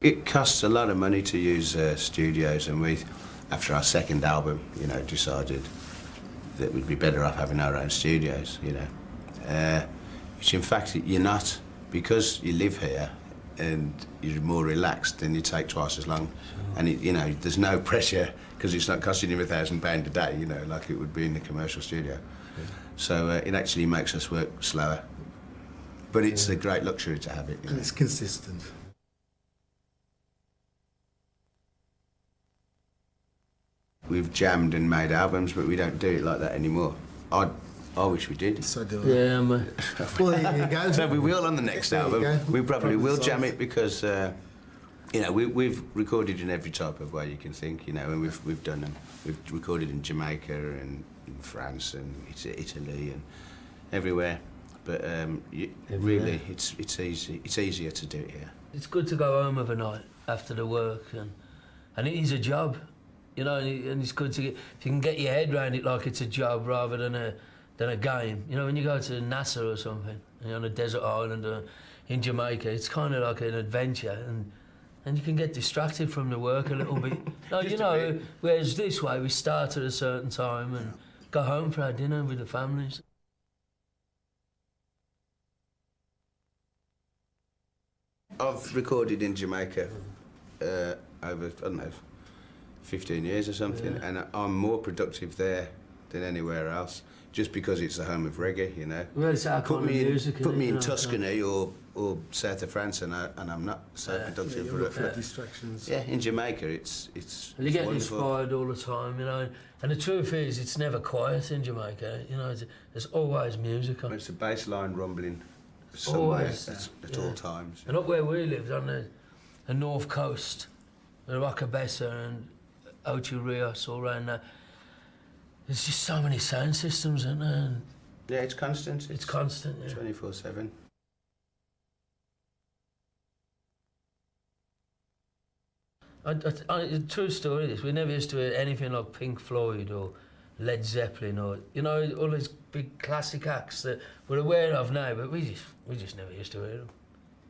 It costs a lot of money to use studios, and we, after our second album, you know, decided that we'd be better off having our own studios, you know. Which in fact you're not, because you live here and you're more relaxed, then you take twice as long. And you know, there's no pressure because it's not costing you £1,000 a day, you know, like it would be in the commercial studio. So it actually makes us work slower. But it's a great luxury to have it. You know? And it's consistent. We've jammed and made albums, but we don't do it like that anymore. I wish we did. So do I. Yeah, mate. Well, there you go. So we will on the next There you album. go. We probably will Problem jam solved. it because, you know, we've recorded in every type of way you can think, you know, and we've done them. We've recorded in Jamaica and in France and Italy and everywhere. But really, it's easy. It's easier to do it here. It's good to go home of a night after the work, and it is a job, you know, and it's good to get, if you can get your head around it like it's a job rather than a game. You know, when you go to NASA or something, and you're on a desert island or in Jamaica, it's kind of like an adventure, and you can get distracted from the work a little bit. No, you know, whereas this way, we start at a certain time and go home for our dinner with the families. I've recorded in Jamaica over, I don't know, 15 years or something, and I'm more productive there than anywhere else, just because it's the home of reggae, you know. Well, it's our kind of music, put me in you know, Tuscany or south of France, and I'm not so productive. You look for distractions. Yeah, in Jamaica, it's You get wonderful. inspired all the time, you know. And the truth is, it's never quiet in Jamaica. You know, there's always music on. It's a bass line rumbling somewhere Always, at all times. And up where we lived on the north coast, Rockabessa and Ocho Rios, all around there, there's just so many sound systems, isn't there? And Yeah, it's constant. it's constant, yeah. 24/7. The true story is, we never used to hear anything like Pink Floyd or Led Zeppelin or, you know, all these big classic acts that we're aware of now, but we just never used to hear them.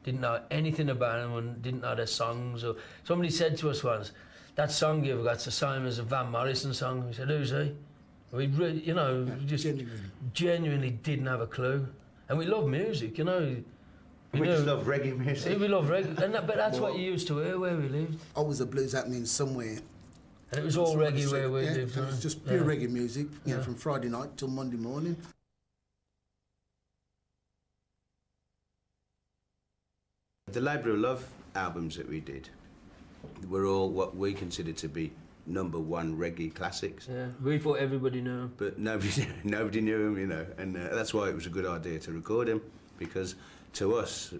Didn't know anything about them and didn't know their songs. Or somebody said to us once, that song you've got's the same as a Van Morrison song. We said, who's he? We really, you know, just genuinely didn't have a clue. And we love music, you know. We just love reggae music. We love reggae, but that's what you used to hear where we lived. Always a blues happening somewhere. And it was all reggae where we lived. It was just pure reggae music, you know, from Friday night till Monday morning. The Labour of Love albums that we did were all what we considered to be #1 reggae classics. Yeah, we thought everybody knew them. But nobody knew them, you know, and that's why it was a good idea to record them, because to us,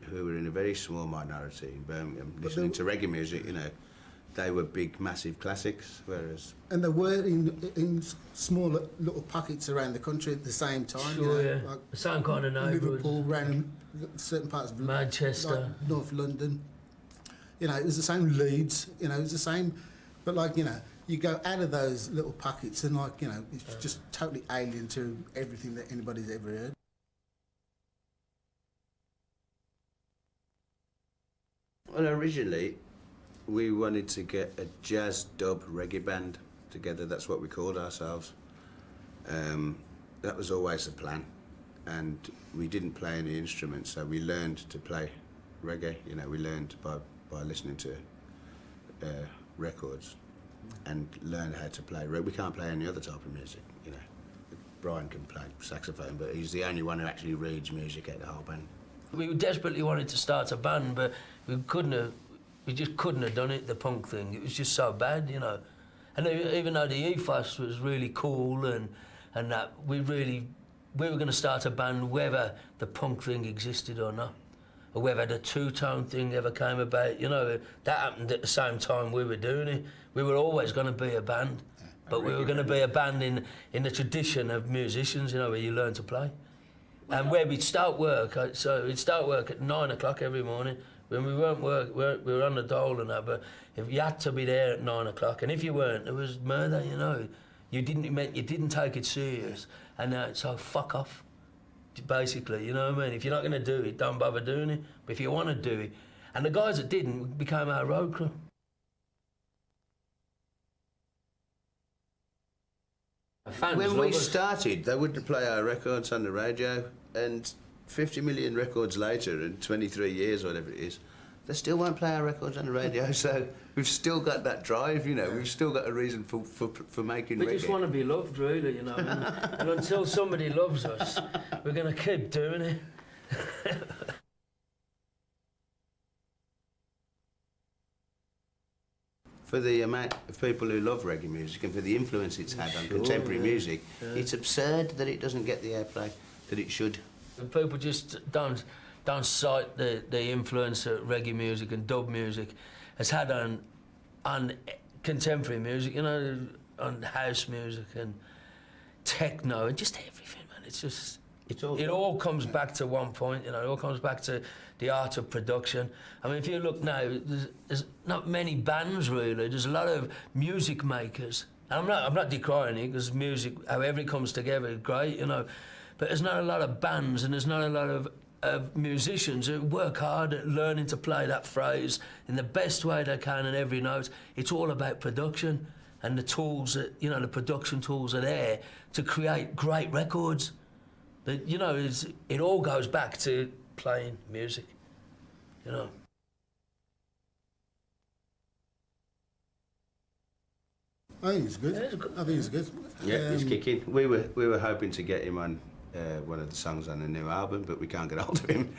who were in a very small minority in Birmingham, listening to reggae music, you know, they were big, massive classics, whereas... And they were in small little pockets around the country at the same time. Sure, you know, yeah. like The same kind of neighbourhood. Liverpool, around certain parts of Manchester. like North London. You know, it was the same Leeds, you know, it was the same, but like, you know, you go out of those little pockets and like, you know, it's just totally alien to everything that anybody's ever heard. Well, originally, we wanted to get a jazz dub reggae band together. That's what we called ourselves. That was always the plan. And we didn't play any instruments, so we learned to play reggae. You know, we learned by listening to records and learn how to play. We can't play any other type of music, you know. Brian can play saxophone, but he's the only one who actually reads music out of the whole band. We desperately wanted to start a band, but we just couldn't have done it, the punk thing. It was just so bad, you know. And even though the ethos was really cool and that we were going to start a band whether the punk thing existed or not, or whether the two-tone thing ever came about, you know. That happened at the same time we were doing it. We were always going to be a band, but we were going to be a band in the tradition of musicians, you know, where you learn to play. And where we'd start work, so we'd start work at 9 o'clock every morning. When we weren't we were on the dole and that, but if you had to be there at 9 o'clock, and if you weren't, it was murder, you know. You didn't take it serious, and so fuck off, basically, you know what I mean? If you're not going to do it, don't bother doing it. But if you want to do it, And the guys that didn't became our road crew. Fans When love we us. started, they wouldn't play our records on the radio, and 50 million records later, and 23 years or whatever it is, they still won't play our records on the radio. So we've still got that drive, you know. We've still got a reason for making We reggae. just want to be loved, really, you know. And until somebody loves us, we're going to keep doing it. For the amount of people who love reggae music and for the influence it's had on contemporary music, it's absurd that it doesn't get the airplay that it should. And people just don't cite the influence that reggae music and dub music has had on contemporary music, you know, on house music and techno and just everything, man. It's just it all comes back to one point, you know. It all comes back to the art of production. I mean, if you look now, there's not many bands really. There's a lot of music makers. And I'm not decrying it because music, however it comes together, is great, you know. But there's not a lot of bands and there's not a lot of musicians who work hard at learning to play that phrase in the best way they can in every note. It's all about production and the tools that, you know, the production tools are there to create great records. That, you know, it all goes back to playing music, you know. I think it's good. Yeah, it's good. I think it's good. Yeah, he's kicking. We were hoping to get him on one of the songs on the new album, but we can't get hold of him.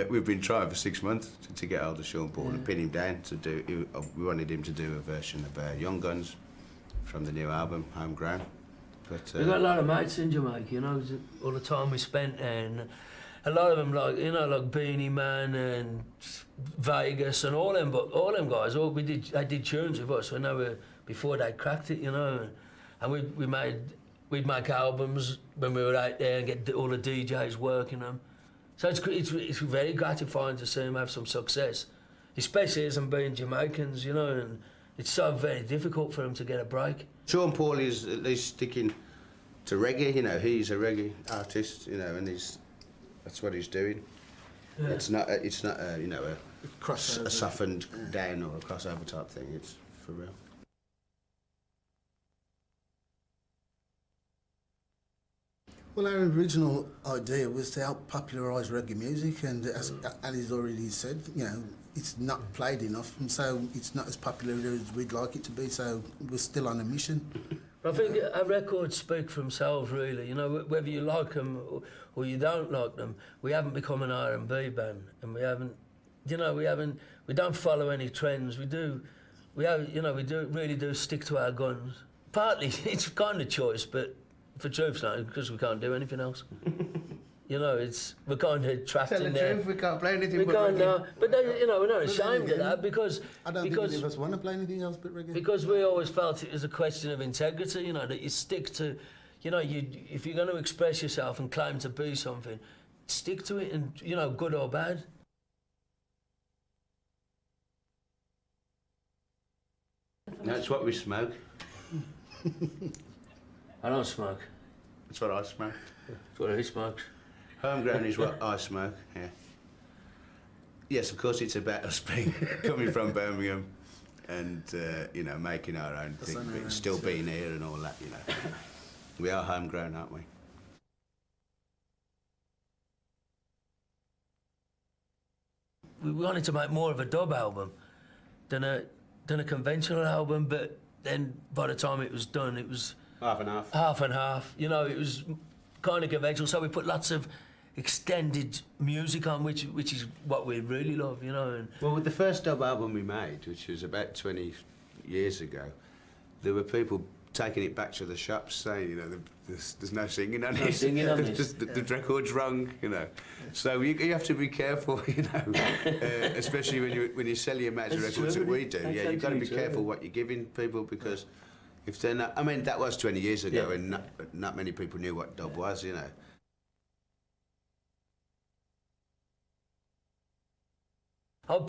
We've been trying for 6 months to get hold of Sean Paul and pin him down to do. We wanted him to do a version of Young Guns from the new album, Homegrown. But We've got a lot of mates in Jamaica, you know, all the time we spent there, and a lot of them, like, you know, like Beanie Man and Vegas and all them guys. They did tunes with us when they were before they cracked it, you know, and we'd make albums when we were out there and get all the DJs working them. So it's very gratifying to see them have some success, especially as them being Jamaicans, you know, and it's so very difficult for them to get a break. Sean Paul is at least sticking to reggae. You know, he's a reggae artist. You know, and that's what he's doing. Yeah. It's not you know a Crossover. softened down or a crossover type thing. It's for real. Well, our original idea was to help popularise reggae music, and as Ali's already said, you know, it's not played enough, and so it's not as popular as we'd like it to be. So we're still on a mission. I think our records speak for themselves, really. You know, whether you like them or you don't like them, we haven't become an R&B band, and we haven't, you know, we don't follow any trends. We really do stick to our guns. Partly it's kind of choice, but for truth's sake, because we can't do anything else. You know, we're kind of trapped Tell in the there. truth, we can't play anything We but can't, reggae. but then, you know, we're not ashamed of again, that because I don't think any of us want to play anything else but reggae. because we always felt it was a question of integrity, you know, that you stick to, you know, if you're going to express yourself and claim to be something, stick to it, and, you know, good or bad. That's what we smoke. I don't smoke. That's what I smoke. That's what he smokes. Homegrown is what I smoke. Yeah. Yes, of course, it's about us coming from Birmingham and you know, making our own thing, but still being here and all that. You know, we are homegrown, aren't we? We wanted to make more of a dub album than a conventional album, but then by the time it was done, it was Half and half. half and half. You know, it was kind of conventional, so we put lots of extended music on, which is what we really love, you know. And Well, with the first dub album we made, which was about 20 years ago, there were people taking it back to the shops saying, you know, there's no singing on it. singing on it. Just the record's wrong, you know. So you have to be careful, you know, especially when you sell your major That's records true, that we isn't do. it? Yeah, That's you've got to be actually careful true. what you're giving people, because if they're not, I mean, that was 20 years ago, Yeah. and not many people knew what dub was, you know. I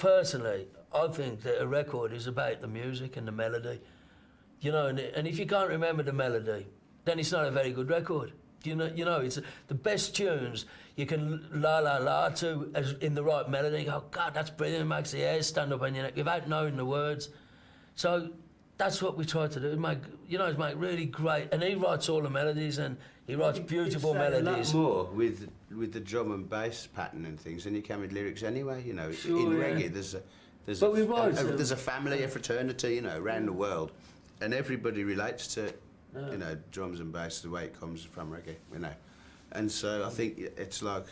think that a record is about the music and the melody, you know, and if you can't remember the melody, then it's not a very good record. You know, it's the best tunes you can la la la to as in the right melody. You go, God, that's brilliant. It makes the hairs stand up on your neck without knowing the words. So that's what we try to do. Make really great. And he writes all the melodies, and he writes beautiful melodies. A lot more with the drum and bass pattern and things than you can with lyrics anyway. You know, Sure, in yeah. reggae there's a family, a fraternity, you know, around the world, and everybody relates to, you know, drums and bass the way it comes from reggae, you know, and so I think it's like,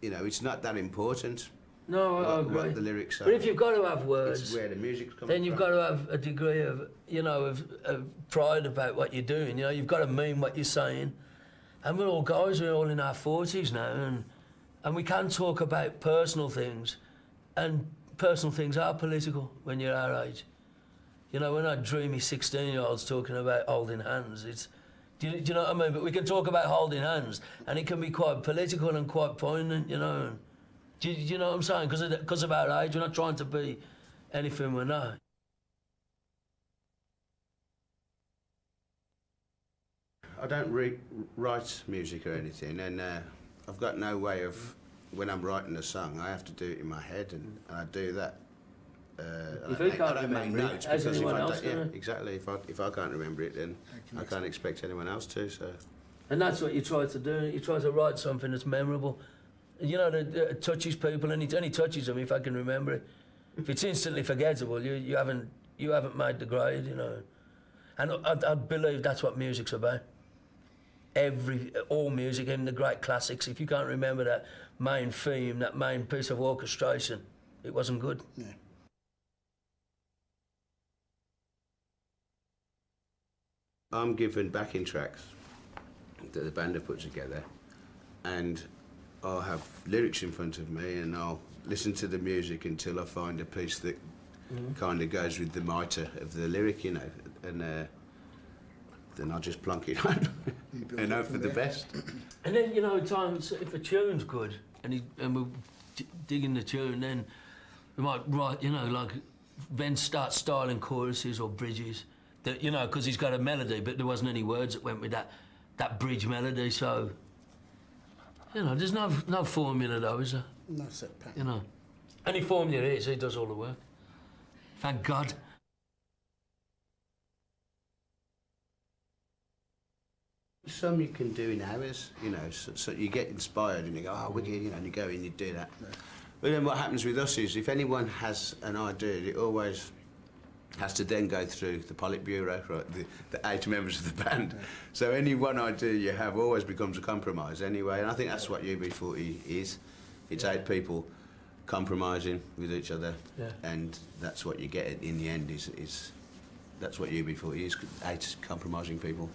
you know, it's not that important. No, I agree. What the lyrics are. But if you've got to have words, it's where the music's coming then you've from. got to have a degree of, you know, of pride about what you're doing. You know, you've got to mean what you're saying. And we're all guys, we're all in our 40s now, and we can talk about personal things, and personal things are political when you're our age. You know, we're not dreamy 16-year-olds talking about holding hands. Do you know what I mean? But we can talk about holding hands, and it can be quite political and quite poignant, you know. And, do you know what I'm saying? Because of our age, we're not trying to be anything we're not. I don't write music or anything, and I've got no way of, when I'm writing a song, I have to do it in my head, and I do that. If you can't I don't make remember it, notes as because if anyone I else don't, yeah, can. exactly. If I can't remember it, then I can't expect anyone else to. So. And that's what you try to do. You try to write something that's memorable. You know, that it touches people, and it only touches them if I can remember it. If it's instantly forgettable, you haven't made the grade, you know. And I believe that's what music's about. All music, even the great classics, if you can't remember that main theme, that main piece of orchestration, it wasn't good. Yeah. I'm given backing tracks that the band have put together, and I'll have lyrics in front of me, and I'll listen to the music until I find a piece that kind of goes with the mitre of the lyric, you know, and then I'll just plonk it on and hope for the best. And then, you know, at times, if a tune's good and we're digging the tune, then we might write, you know, like, then start styling choruses or bridges, that, you know, because he's got a melody, but there wasn't any words that went with that bridge melody, so, you know, there's no formula though, is there? No set pattern. You know, any formula is, he does all the work. Thank God. Some you can do in hours, you know, so you get inspired and you go, oh, wicked, you know, and you go in, you do that. Yeah. But then what happens with us is, if anyone has an idea, it always has to then go through the Politburo, right, the 8 members of the band. Yeah. So any one idea you have always becomes a compromise anyway, and I think that's what UB40 is. It's 8 people compromising with each other, and that's what you get in the end, is that's what UB40 is, 8 compromising people.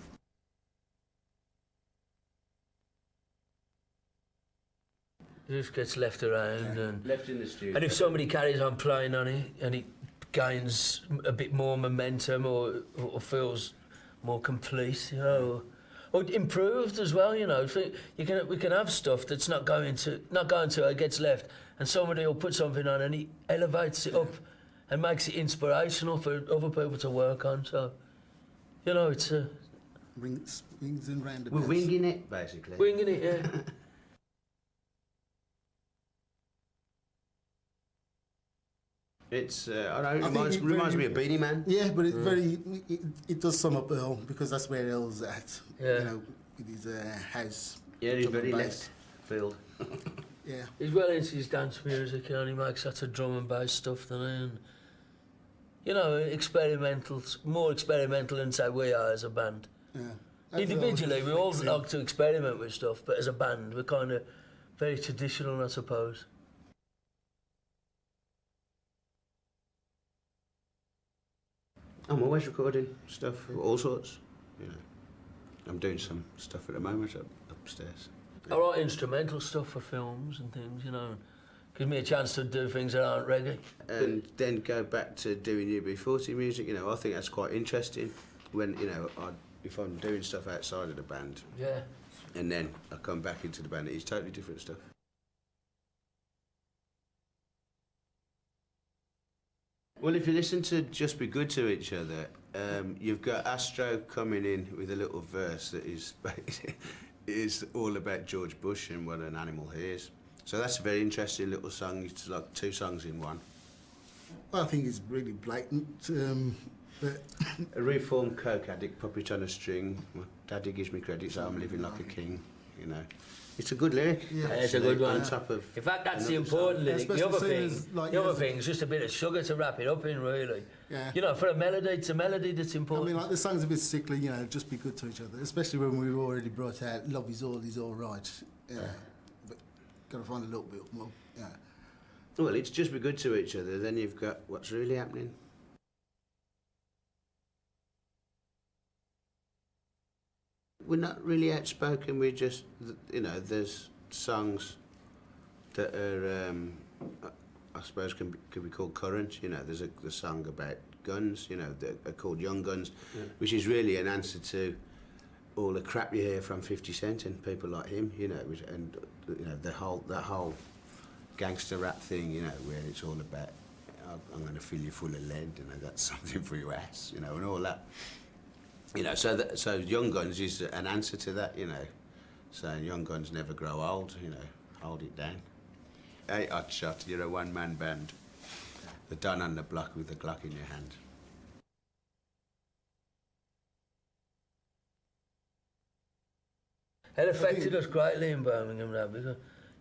It just gets left around, and left in the studio. And if somebody carries on playing on it, and it gains a bit more momentum, or feels more complete, you know, or improved as well, you know. So we can have stuff that's not going to it gets left, and somebody will put something on, and he elevates it up, and makes it inspirational for other people to work on. So, you know, it's Rings and roundabouts. We're winging it, basically. Winging it, yeah. It's, I don't know, it reminds me of Beanie Man. Yeah, but it does sum up Earl, because that's where Earl's at, you know, with his house. Yeah, he's very left field. Yeah. He's well into his dance music, and he makes lots of drum and bass stuff, doesn't he? And, you know, more experimental than, say, we are as a band. Yeah. Individually, we all like to experiment with stuff, but as a band, we're kind of very traditional, I suppose. I'm always recording stuff, all sorts, you know. I'm doing some stuff at the moment upstairs. I write instrumental stuff for films and things, you know. Gives me a chance to do things that aren't reggae. And then go back to doing UB40 music, you know, I think that's quite interesting when, you know, if I'm doing stuff outside of the band. Yeah. And then I come back into the band, it's totally different stuff. Well, if you listen to Just Be Good to Each Other, you've got Astro coming in with a little verse that is all about George Bush and what an animal he is. So that's a very interesting little song. It's like 2 songs in one. Well, I think it's really blatant. But A reformed coke addict, puppet on a string. Daddy gives me credit, so I'm living like a king. You know, it's a good lyric. Yeah, it's a good one. On top of in fact, that's the another important song. lyric. Yeah, The other especially thing, as, like, the other yes. thing is just a bit of sugar to wrap it up in, really. Yeah. You know, for a melody, it's a melody that's I important. mean, like, the song's a bit sickly, you know, just be good to each other, especially when we've already brought out love is all right. Yeah. But got to find a little bit more, yeah. Well, it's Just Be Good to Each Other. Then you've got What's Really Happening. We're not really outspoken. We just, you know, there's songs that are, I suppose, can be called current. You know, there's a song about guns, you know, that are called Young Guns, which is really an answer to all the crap you hear from 50 Cent and people like him, you know, and you know that whole gangster rap thing, you know, where it's all about I'm going to fill you full of lead and I got something for your ass, you know, and all that. You know, so Young Guns is an answer to that, you know, saying Young Guns never grow old, you know, hold it down. Hey, hot shot, you're a one-man band. The Don on the block with the Glock in your hand. It affected us greatly in Birmingham, though, because,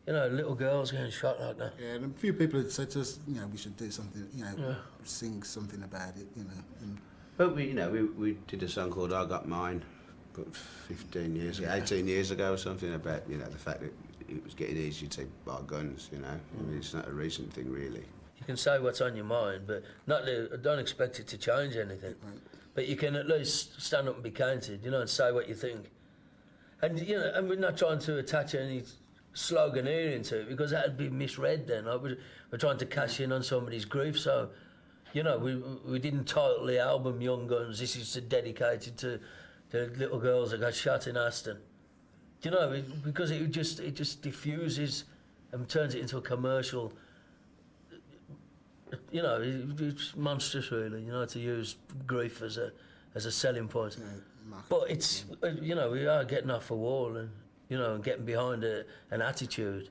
you know, little girls getting shot like that. Yeah, and a few people had said to us, you know, we should do something, you know, sing something about it, you know. And But we did a song called I Got Mine, but 15 years ago, 18 years ago or something, about, you know, the fact that it was getting easier to buy guns, you know. I mean, it's not a recent thing, really. You can say what's on your mind, but don't expect it to change anything. Right. But you can at least stand up and be counted, you know, and say what you think. And, you know, and we're not trying to attach any sloganeering to it, because that would be misread then. Like we're trying to cash in on somebody's grief, so, you know, we didn't title the album Young Guns. This is dedicated to the little girls that got shot in Aston. You know, because it just diffuses and turns it into a commercial. You know, it's monstrous, really. You know, to use grief as a selling point. yeah, But it's, you know, we are getting off a wall and, you know, and getting behind an attitude.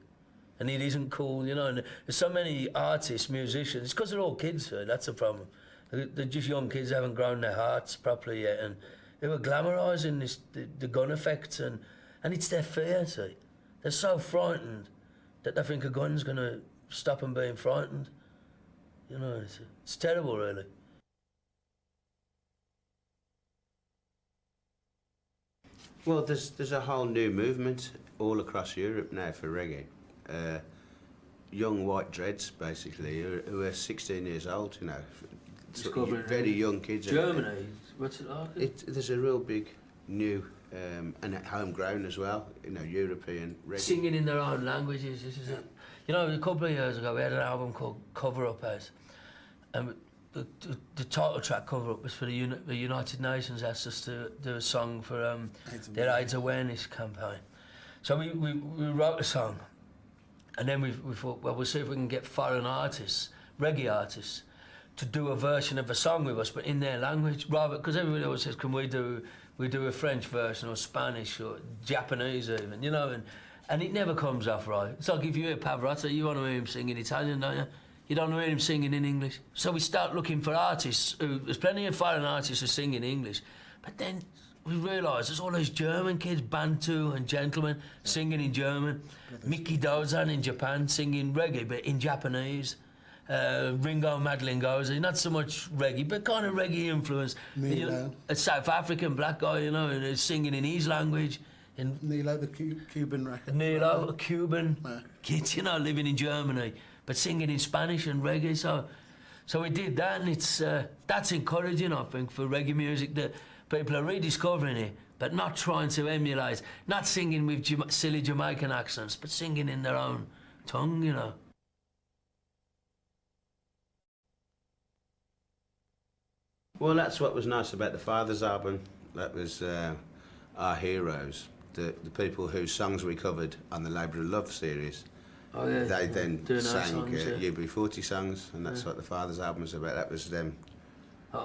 And it isn't cool, you know. And there's so many artists, musicians. It's because they're all kids, so that's the problem. They're just young kids, haven't grown their hearts properly yet, and they were glamorising the gun effects, and it's their fear, see. They're so frightened that they think a gun's going to stop them being frightened. You know, it's terrible, really. Well, there's a whole new movement all across Europe now for reggae. Young white dreads, basically, who are 16 years old, you know. Very young kids. Germany, what's it like? There's a real big new, and homegrown as well, you know, European reggae. Singing in their own languages, this is it. You know, a couple of years ago, we had an album called Cover Up Out, and the title track, Cover Up, was for the United Nations asked us to do a song for their AIDS awareness campaign. So we wrote a song, and then we thought, well, we'll see if we can get foreign artists, reggae artists, to do a version of a song with us, but in their language, rather, because everybody always says, can we do a French version or Spanish or Japanese even, you know, and it never comes off right. It's like if you hear Pavarotti, you want to hear him sing in Italian, don't you? You don't hear him singing in English. So we start looking for artists there's plenty of foreign artists who sing in English, but then we realise there's all those German kids, Bantu and Gentlemen, singing in German. Mickey Dozan in Japan singing reggae, but in Japanese. Ringo Madlingoza, not so much reggae, but kind of reggae influence. You know, a South African black guy, you know, and he's singing in his language. Nilo, the Cuban record. Nilo, a Cuban kid, you know, living in Germany, but singing in Spanish and reggae. So we did that, and it's that's encouraging, I think, for reggae music, that people are rediscovering it, but not trying to emulate, not singing with silly Jamaican accents, but singing in their own tongue, you know. Well, that's what was nice about the Fathers album. That was our heroes, the people whose songs we covered on the Labour of Love series. Oh, yeah. They then Doing our sang songs, yeah. UB40 songs, and that's what the Father's album was about. That was them.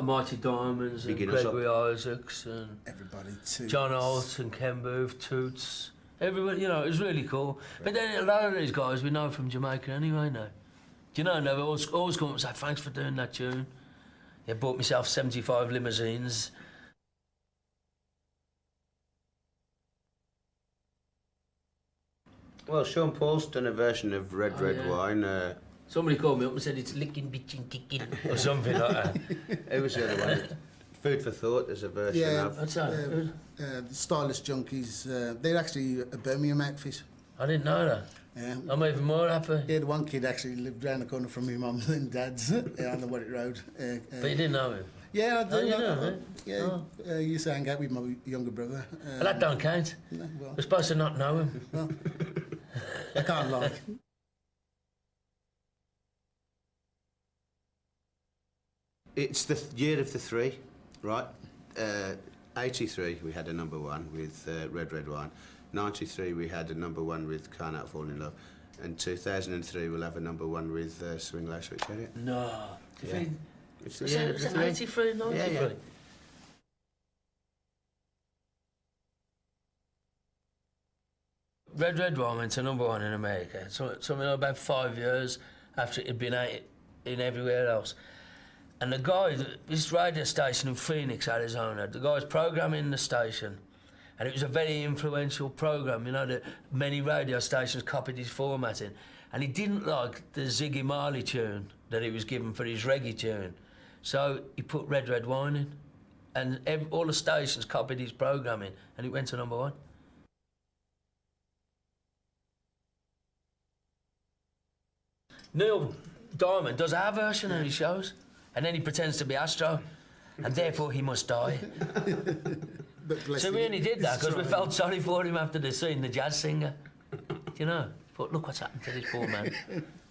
Mighty Diamonds and Beginners Gregory Isaacs and Everybody too. John Holt and Ken Booth, Toots. Everybody, you know, it was really cool. But then a lot of these guys we know from Jamaica anyway now. Do you know, they've always come up and say, thanks for doing that tune. I bought myself 75 limousines. Well, Sean Paul's done a version of Red yeah. Wine. Somebody called me up and said it's licking, bitching, kicking, or something like that. It was the other one. Food for Thought, there's a version Yeah, of. What's that? The Stylish Junkies, they're actually a Birmingham outfit. I didn't know that. Yeah. I'm even more happy. Yeah, the one kid actually lived round the corner from my mum and dad's on the Warwick Road. But you didn't know him? Yeah, I do. Oh, you know, yeah, Oh. used to hang out with my younger brother. Well, that don't count. No, well, We're supposed to not know him. well, I can't lie. It's the year of the three, right? 83 we had a #1 with Red Wine. 93 we had a #1 with Can't Help Falling in Love. And 2003 we'll have a #1 with Swing Low Sweet Chariot. No. Yeah. It's the Was year it of the three. 83, 93? Yeah. Red Wine went to #1 in America. Something like about 5 years after it had been out in everywhere else. And the guy, this radio station in Phoenix, Arizona, the guy was programming the station, and it was a very influential program. You know, that many radio stations copied his formatting, and he didn't like the Ziggy Marley tune that he was given for his reggae tune, so he put Red Wine in, and all the stations copied his programming, and it went to #1. Neil Diamond does our version of his shows, and then he pretends to be Astro, and therefore he must die. But bless So him, we only did that he's because we trying. felt sorry for him after the scene, the jazz singer. You know, thought, look what's happened to this poor man.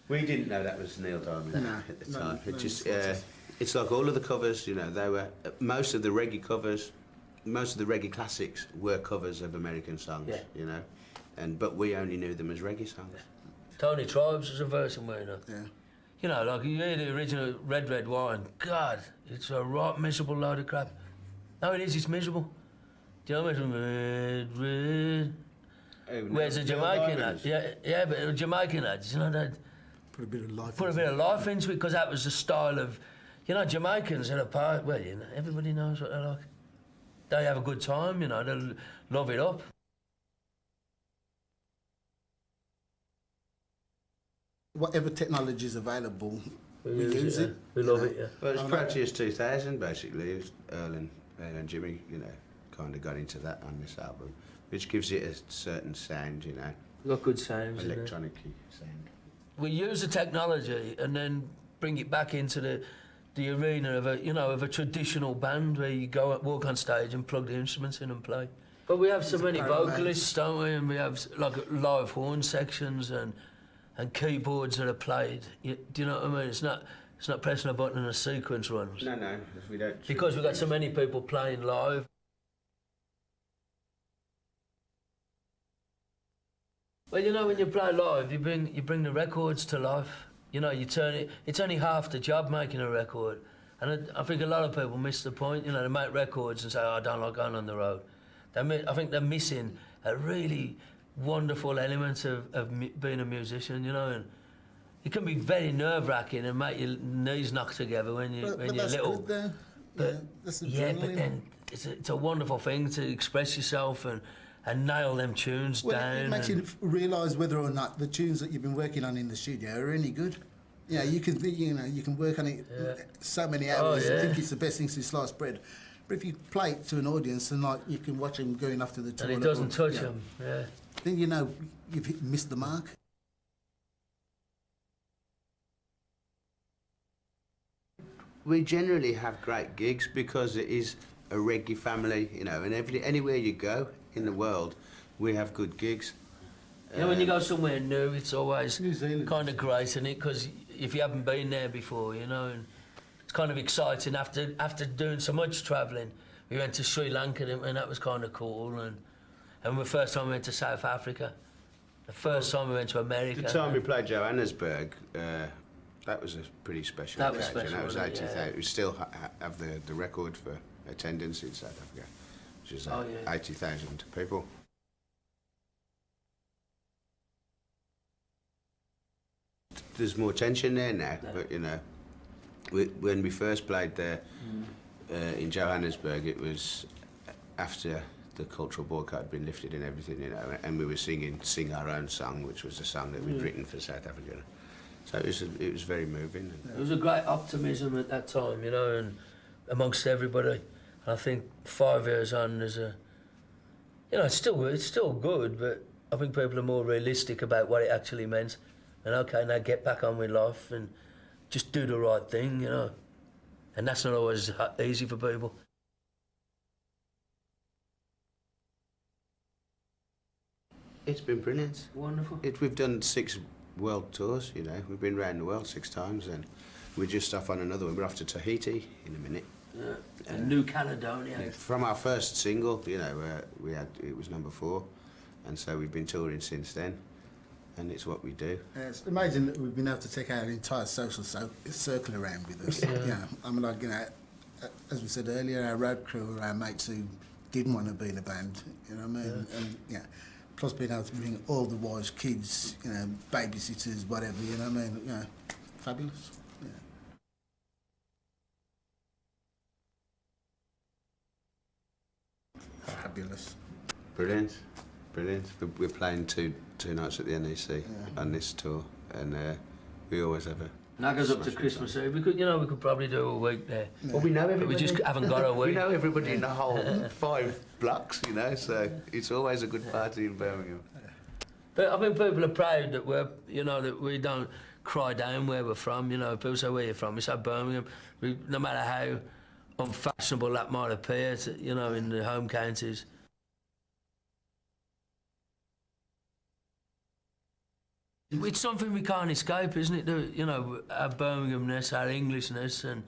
We didn't know that was Neil Diamond No, at the no, time. no, It just, it's it's like all of the covers, you know, they were, most of the reggae covers, most of the reggae classics were covers of American songs, Yeah. you know, but we only knew them as reggae songs. Tony Tribes was a version, you know. Yeah. You know, like you hear the original Red Wine, God, it's a right miserable load of crap. No, it is, it's miserable. Do you know what I mean? Red. Oh, Where's the Neil Jamaican Diamond. ad? Yeah, but the Jamaican ads, you know, they Put a bit of life. put a into bit of life into it because that was the style of, you know, Jamaicans are a part, well, you know, everybody knows what they're like. They have a good time, you know, they love it up. Whatever technology is available, we use it. We love it, yeah. Well, it's Oh, no. Proteus 2000, basically. It was Earl and Jimmy, you know, kind of got into that on this album, which gives it a certain sound, you know, We've got good sounds in there. electronic sound. We use the technology and then bring it back into the arena of a, you know, of a traditional band where you go and walk on stage and plug the instruments in and play. But we have so many vocalists, don't we? And we have like live horn sections and keyboards that are played. Do you know what I mean? It's not pressing a button and a sequence runs. No, we don't. Because we've got so many people playing live. Well, you know, when you play live, you bring the records to life. You know, you turn it. It's only half the job making a record, and I think a lot of people miss the point. You know, they make records and say, "Oh, I don't like going on the road." I think they're missing a really wonderful element of being a musician. You know, and it can be very nerve-wracking and make your knees knock together when you're that's little. good, though. But, yeah, that's yeah, but adrenaline. then it's a wonderful thing to express yourself and nail them tunes Well, down. it makes you realise whether or not the tunes that you've been working on in the studio are any good. Yeah, you can work on it so many hours and think it's the best thing since sliced bread. But if you play it to an audience and like you can watch them going off to the toilet, and it doesn't touch yeah, them. Yeah. then you know you've missed the mark. We generally have great gigs because it is a reggae family, you know, and anywhere you go in the world, we have good gigs. You know, when you go somewhere new, it's always New Zealand. kind of great, isn't it? Because if you haven't been there before, you know, and it's kind of exciting after doing so much travelling. We went to Sri Lanka and that was kind of cool, and the first time we went to South Africa, The first time we went to America. The time we played Johannesburg, that was a pretty special That was occasion. special, That was wasn't it? 80,000. Yeah. We still have the record for attendance in South Africa, which is 80,000 people. There's more tension there now, but you know, when we first played there in Johannesburg, it was after the cultural boycott had been lifted and everything, you know, and we were singing "Sing Our Own Song," which was a song that we'd written for South Africa. So it was very moving. There was a great optimism at that time, you know, and amongst everybody. And I think 5 years on, there's a, you know, it's still good, but I think people are more realistic about what it actually meant. And okay, now get back on with life and just do the right thing, you know. And that's not always easy for people. It's been brilliant. Wonderful. We've done 6 world tours, you know. We've been around the world 6 times, and we're just off on another one. We're off to Tahiti in a minute. Yeah. And New Caledonia. From our first single, you know, it was number 4, and so we've been touring since then, and it's what we do. It's amazing that we've been able to take our entire social circle around with us. Yeah. I mean, like, you know, as we said earlier, our road crew are our mates who didn't want to be in a band, you know what I mean? And yeah, plus being able to bring all the wives, kids, you know, babysitters, whatever, you know what I mean? Yeah, fabulous. Yeah. Fabulous. Brilliant, brilliant. We're playing two nights at the NEC on this tour, and we always have a. Now goes up to Christmas Eve. We could probably do a week there. Well, we know everybody. But we just haven't got a week. We know everybody in the whole 5 blocks, you know, so it's always a good party in Birmingham. But I think people are proud that that we don't cry down where we're from. You know, people say where you're from. We say Birmingham. No matter how unfashionable that might appear, you know, in the home counties. It's something we can't escape, isn't it? You know, our Birminghamness, our Englishness, and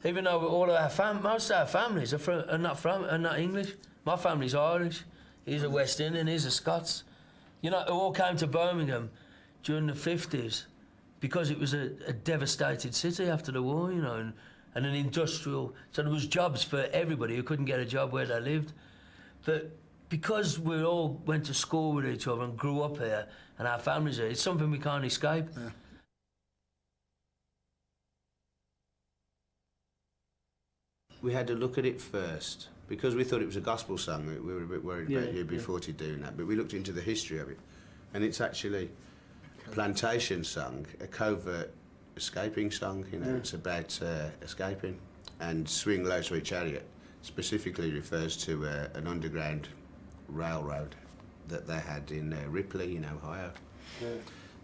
even though all of most of our families are not English. My family's Irish. He's a West Indian. He's a Scots. You know, who all came to Birmingham during the 50s because it was a devastated city after the war. You know, and an industrial. So there was jobs for everybody who couldn't get a job where they lived, but because we all went to school with each other and grew up here, and our families here, it's something we can't escape. Yeah. We had to look at it first, because we thought it was a gospel song. We were a bit worried about UB40 doing that, but we looked into the history of it, and it's actually a plantation song, a covert escaping song. You know, it's about escaping. And Swing Low Sweet Chariot specifically refers to an underground railroad that they had in Ripley in Ohio. Yeah.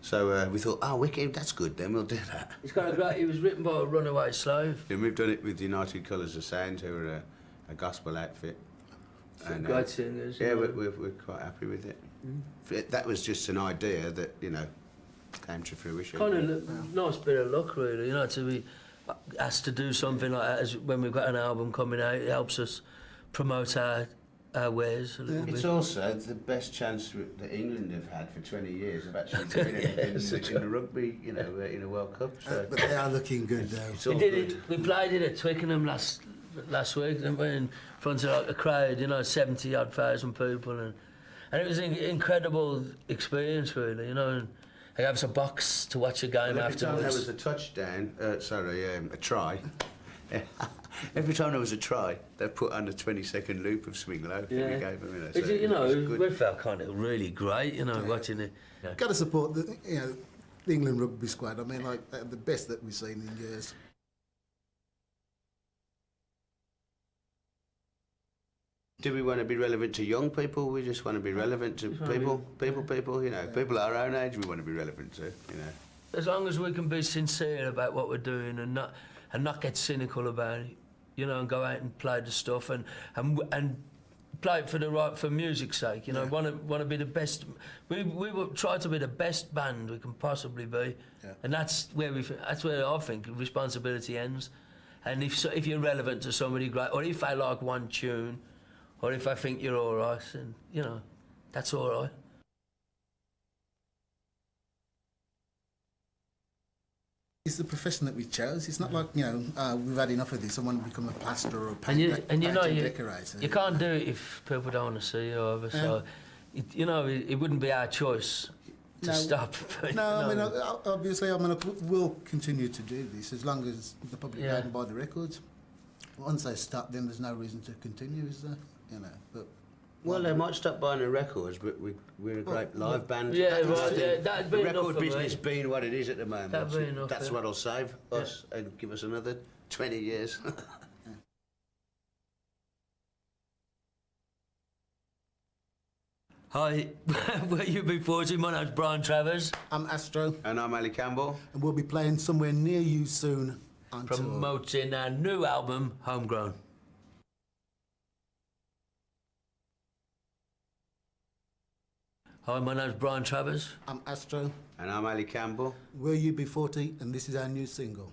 So we thought, wicked, that's good then, we'll do that. It's got a great, it was written by a runaway slave. And we've done it with United Colours of Sound, who are a gospel outfit. And great singers. Yeah, we're quite happy with it. That was just an idea that, you know, came to fruition. Kind of nice bit of luck, really, you know, to be asked to do something like that. As when we've got an album coming out, it helps us promote our wares a little bit. It's also the best chance that England have had for 20 years of actually doing anything in the rugby, you know, in a World Cup. So. But they are looking good, though. It's all good. We played it at Twickenham last week, and we in front of like a crowd, you know, 70,000 people, and it was an incredible experience, really, you know. And they gave us a box to watch a game afterwards. Every time there was a touchdown, a try. Every time there was a try, they put on a 20-second loop of Swing Low. Yeah. We gave them, you know, we felt kind of really great, you know, watching it. Yeah. Got to support the England rugby squad. I mean, like, they're the best that we've seen in years. Do we want to be relevant to young people? We just want to be relevant to people, you know, people our own age we want to be relevant to, you know. As long as we can be sincere about what we're doing and not get cynical about it, you know, and go out and play the stuff and play it for music's sake, you know. Want to be the best. We will try to be the best band we can possibly be, and that's where I think responsibility ends. And if you're relevant to somebody great, or if I like one tune, or if I think you're all right, and you know, that's all right. It's the profession that we chose. It's not like, you know, we've had enough of this, I want to become a plasterer or a And you know, decorator. you can't do it if people don't want to see you over. So, you know, it wouldn't be our choice to stop. But, No, you I know. mean, obviously, I mean, we'll continue to do this as long as the public go out and buy the records. Once they stop, then there's no reason to continue, is there? You know, but... Well, they might stop buying the records, but we're a great live band. Yeah, I right, think that'd be the enough record for me. business being what it is at the moment, That'd be enough, that's yeah. what'll save us and give us another 20 years. Hi, we're UB40. My name's Brian Travers. I'm Astro, And I'm Ali Campbell. and we'll be playing somewhere near you soon on tour. Promoting our new album, Homegrown. Hi, my name's Brian Travers. I'm Astro, And I'm Ali Campbell. we're UB40, and this is our new single.